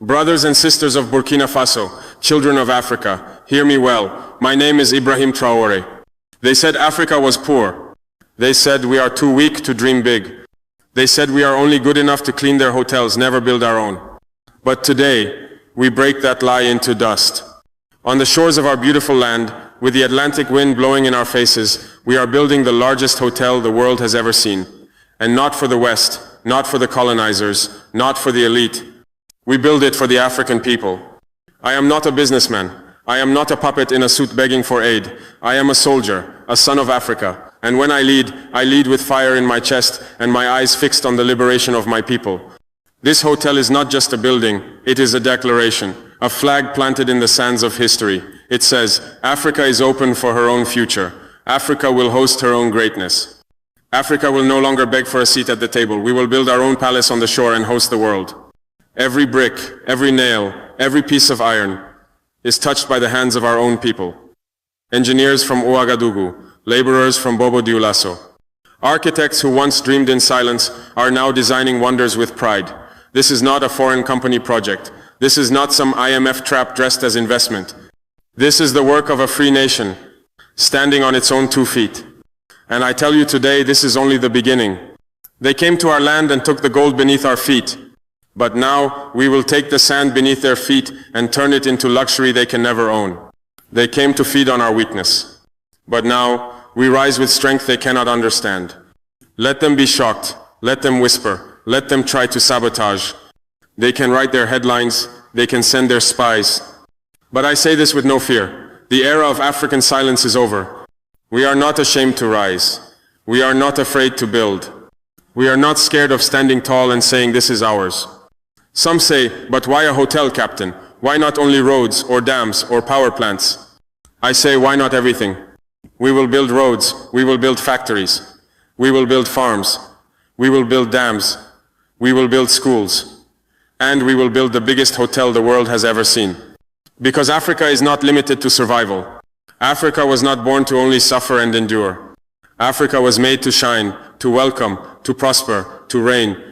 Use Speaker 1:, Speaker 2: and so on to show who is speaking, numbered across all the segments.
Speaker 1: Brothers and sisters of Burkina Faso, children of Africa, hear me well. My name is Ibrahim Traoré. They said Africa was poor. They said we are too weak to dream big. They said we are only good enough to clean their hotels, never build our own. But today, we break that lie into dust. On the shores of our beautiful land, with the Atlantic wind blowing in our faces, we are building the largest hotel the world has ever seen. And not for the West, not for the colonizers, not for the elite. We build it for the African people. I am not a businessman. I am not a puppet in a suit begging for aid. I am a soldier, a son of Africa. And when I lead with fire in my chest and my eyes fixed on the liberation of my people. This hotel is not just a building, it is a declaration, a flag planted in the sands of history. It says, Africa is open for her own future. Africa will host her own greatness. Africa will no longer beg for a seat at the table. We will build our own palace on the shore and host the world. Every brick, every nail, every piece of iron is touched by the hands of our own people. Engineers from Ouagadougou, laborers from Bobo Dioulasso. Architects who once dreamed in silence are now designing wonders with pride. This is not a foreign company project. This is not some IMF trap dressed as investment. This is the work of a free nation, standing on its own 2 feet. And I tell you today, this is only the beginning. They came to our land and took the gold beneath our feet. But now we will take the sand beneath their feet and turn it into luxury they can never own. They came to feed on our weakness. But now we rise with strength they cannot understand. Let them be shocked. Let them whisper. Let them try to sabotage. They can write their headlines. They can send their spies. But I say this with no fear. The era of African silence is over. We are not ashamed to rise. We are not afraid to build. We are not scared of standing tall and saying this is ours. Some say, but why a hotel, Captain? Why not only roads or dams or power plants? I say, why not everything? We will build roads, we will build factories, we will build farms, we will build dams, we will build schools, and we will build the biggest hotel the world has ever seen. Because Africa is not limited to survival. Africa was not born to only suffer and endure. Africa was made to shine, to welcome, to prosper, to reign.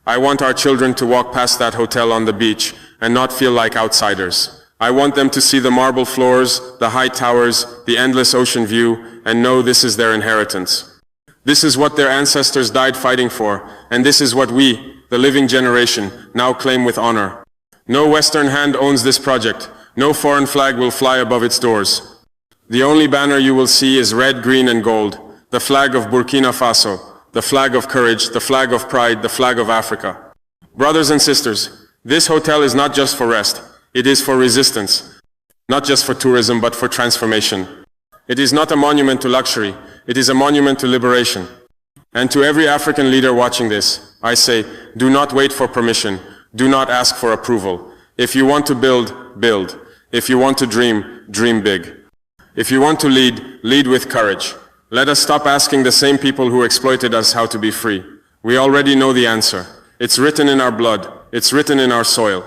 Speaker 1: I want our children to walk past that hotel on the beach and not feel like outsiders. I want them to see the marble floors, the high towers, the endless ocean view, and know this is their inheritance. This is what their ancestors died fighting for, and this is what we, the living generation, now claim with honor. No Western hand owns this project. No foreign flag will fly above its doors. The only banner you will see is red, green, and gold, the flag of Burkina Faso. The flag of courage, the flag of pride, the flag of Africa. Brothers and sisters, this hotel is not just for rest, it is for resistance. Not just for tourism, but for transformation. It is not a monument to luxury, it is a monument to liberation. And to every African leader watching this, I say, do not wait for permission, do not ask for approval. If you want to build, build. If you want to dream, dream big. If you want to lead, lead with courage. Let us stop asking the same people who exploited us how to be free. We already know the answer. It's written in our blood. It's written in our soil.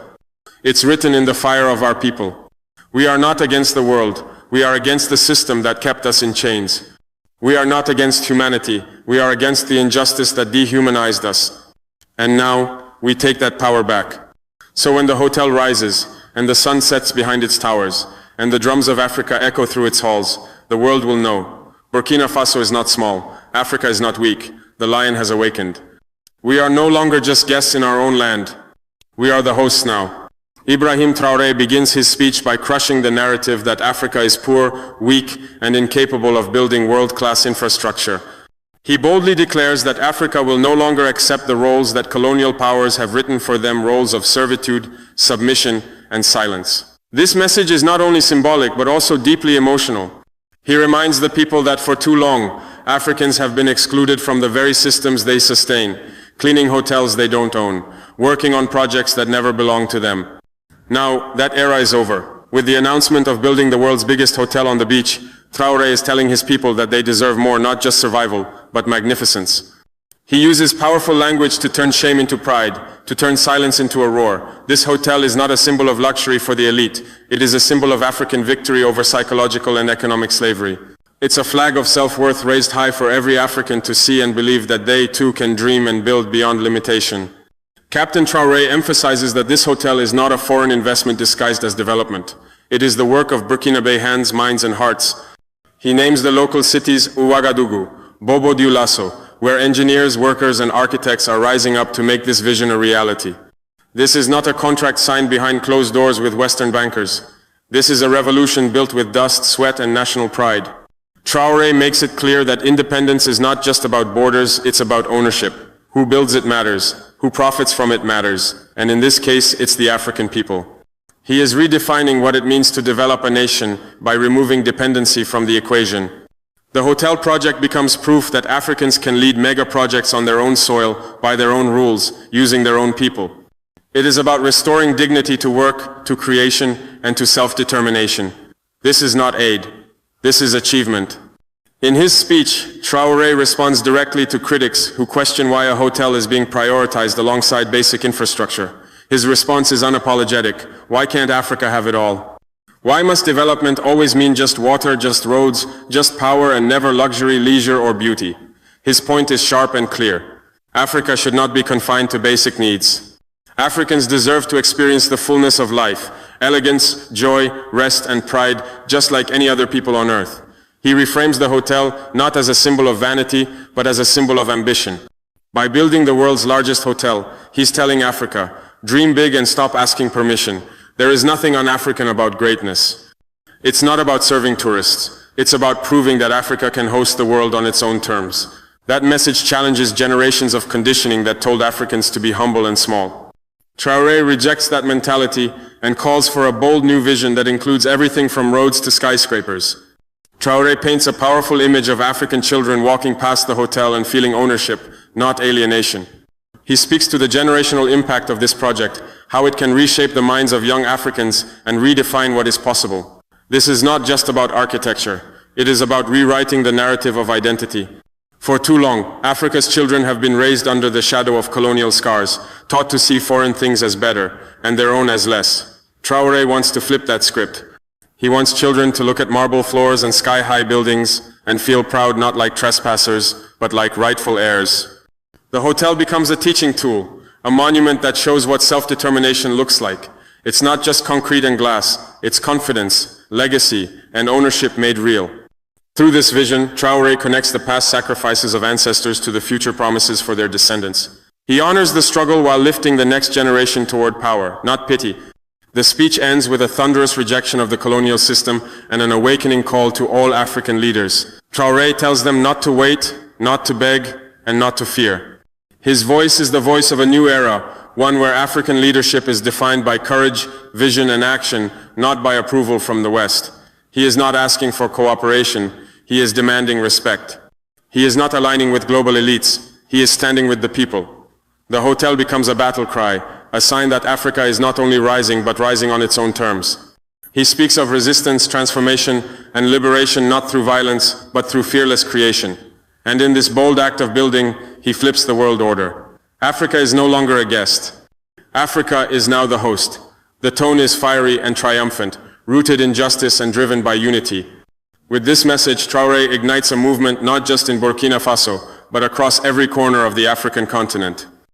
Speaker 1: It's written in the fire of our people. We are not against the world. We are against the system that kept us in chains. We are not against humanity. We are against the injustice that dehumanized us. And now, we take that power back. So when the hotel rises, and the sun sets behind its towers, and the drums of Africa echo through its halls, the world will know. Burkina Faso is not small. Africa is not weak. The lion has awakened. We are no longer just guests in our own land. We are the hosts now. Ibrahim Traoré begins his speech by crushing the narrative that Africa is poor, weak, and incapable of building world-class infrastructure. He boldly declares that Africa will no longer accept the roles that colonial powers have written for them, roles of servitude, submission, and silence. This message is not only symbolic, but also deeply emotional. He reminds the people that for too long, Africans have been excluded from the very systems they sustain, cleaning hotels they don't own, working on projects that never belonged to them. Now, that era is over. With the announcement of building the world's biggest hotel on the beach, Traoré is telling his people that they deserve more, not just survival, but magnificence. He uses powerful language to turn shame into pride, to turn silence into a roar. This hotel is not a symbol of luxury for the elite. It is a symbol of African victory over psychological and economic slavery. It's a flag of self-worth raised high for every African to see and believe that they too can dream and build beyond limitation. Captain Traoré emphasizes that this hotel is not a foreign investment disguised as development. It is the work of Burkinabe hands, minds, and hearts. He names the local cities Ouagadougou, Bobo Dioulasso, where engineers, workers, and architects are rising up to make this vision a reality. This is not a contract signed behind closed doors with Western bankers. This is a revolution built with dust, sweat, and national pride. Traoré makes it clear that independence is not just about borders, it's about ownership. Who builds it matters, who profits from it matters, and in this case, it's the African people. He is redefining what it means to develop a nation by removing dependency from the equation. The hotel project becomes proof that Africans can lead mega projects on their own soil, by their own rules, using their own people. It is about restoring dignity to work, to creation, and to self-determination. This is not aid. This is achievement. In his speech, Traoré responds directly to critics who question why a hotel is being prioritized alongside basic infrastructure. His response is unapologetic. Why can't Africa have it all? Why must development always mean just water, just roads, just power, and never luxury, leisure, or beauty? His point is sharp and clear. Africa should not be confined to basic needs. Africans deserve to experience the fullness of life, elegance, joy, rest, and pride, just like any other people on earth. He reframes the hotel not as a symbol of vanity, but as a symbol of ambition. By building the world's largest hotel, he's telling Africa, dream big and stop asking permission. There is nothing un-African about greatness. It's not about serving tourists. It's about proving that Africa can host the world on its own terms. That message challenges generations of conditioning that told Africans to be humble and small. Traoré rejects that mentality and calls for a bold new vision that includes everything from roads to skyscrapers. Traoré paints a powerful image of African children walking past the hotel and feeling ownership, not alienation. He speaks to the generational impact of this project, how it can reshape the minds of young Africans and redefine what is possible. This is not just about architecture. It is about rewriting the narrative of identity. For too long, Africa's children have been raised under the shadow of colonial scars, taught to see foreign things as better and their own as less. Traoré wants to flip that script. He wants children to look at marble floors and sky-high buildings and feel proud not like trespassers, but like rightful heirs. The hotel becomes a teaching tool, a monument that shows what self-determination looks like. It's not just concrete and glass, it's confidence, legacy, and ownership made real. Through this vision, Traoré connects the past sacrifices of ancestors to the future promises for their descendants. He honors the struggle while lifting the next generation toward power, not pity. The speech ends with a thunderous rejection of the colonial system and an awakening call to all African leaders. Traoré tells them not to wait, not to beg, and not to fear. His voice is the voice of a new era, one where African leadership is defined by courage, vision, and action, not by approval from the West. He is not asking for cooperation, he is demanding respect. He is not aligning with global elites, he is standing with the people. The hotel becomes a battle cry, a sign that Africa is not only rising, but rising on its own terms. He speaks of resistance, transformation, and liberation not through violence, but through fearless creation. And in this bold act of building, he flips the world order. Africa is no longer a guest. Africa is now the host. The tone is fiery and triumphant, rooted in justice and driven by unity. With this message, Traoré ignites a movement not just in Burkina Faso, but across every corner of the African continent.